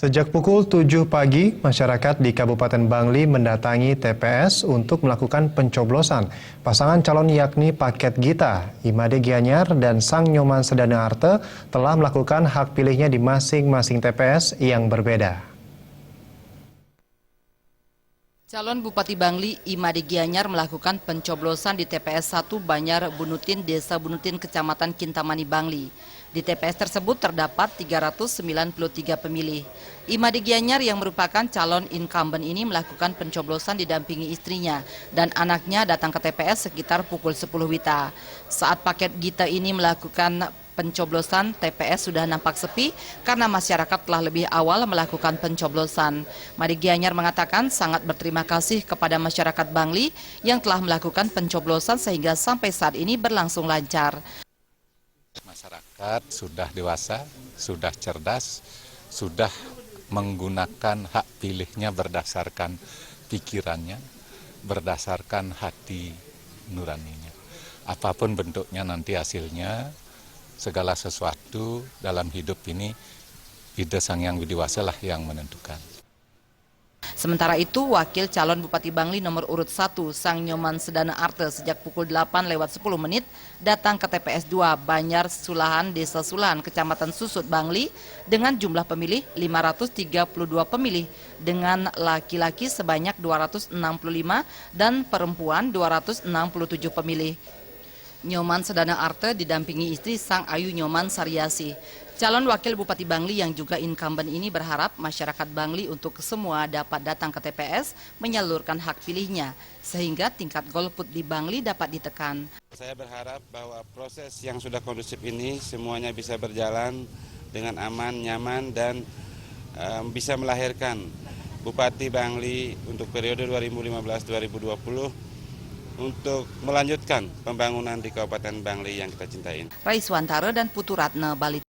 Sejak pukul 7 pagi, masyarakat di Kabupaten Bangli mendatangi TPS untuk melakukan pencoblosan. Pasangan calon yakni Paket Gita, Imade Gianyar, dan Sang Nyoman Sedana Arte telah melakukan hak pilihnya di masing-masing TPS yang berbeda. Calon Bupati Bangli, Imade Gianyar melakukan pencoblosan di TPS 1 Banyar Bunutin, Desa Bunutin, Kecamatan Kintamani, Bangli. Di TPS tersebut terdapat 393 pemilih. Imade Gianyar yang merupakan calon incumbent ini melakukan pencoblosan didampingi istrinya dan anaknya datang ke TPS sekitar pukul 10 WITA. Saat Paket Gita ini melakukan pencoblosan, TPS sudah nampak sepi karena masyarakat telah lebih awal melakukan pencoblosan. Imade Gianyar mengatakan sangat berterima kasih kepada masyarakat Bangli yang telah melakukan pencoblosan sehingga sampai saat ini berlangsung lancar. Masyarakat sudah dewasa, sudah cerdas, sudah menggunakan hak pilihnya berdasarkan pikirannya, berdasarkan hati nuraninya. Apapun bentuknya nanti hasilnya, segala sesuatu dalam hidup ini, ide Sang Yang Widi Wasa lah yang menentukan. Sementara itu, Wakil Calon Bupati Bangli nomor urut 1, Sang Nyoman Sedana Arte sejak pukul 8:10 datang ke TPS 2 Banyar Sulahan, Desa Sulahan, Kecamatan Susut, Bangli dengan jumlah pemilih 532 pemilih dengan laki-laki sebanyak 265 dan perempuan 267 pemilih. Nyoman Sedana Arte didampingi istri Sang Ayu Nyoman Sariasi. Calon Wakil Bupati Bangli yang juga incumbent ini berharap masyarakat Bangli untuk semua dapat datang ke TPS menyalurkan hak pilihnya sehingga tingkat golput di Bangli dapat ditekan. Saya berharap bahwa proses yang sudah kondusif ini semuanya bisa berjalan dengan aman, nyaman, dan bisa melahirkan Bupati Bangli untuk periode 2015-2020 untuk melanjutkan pembangunan di Kabupaten Bangli yang kita cintai. Raiswantara dan Putu Ratna, Bali.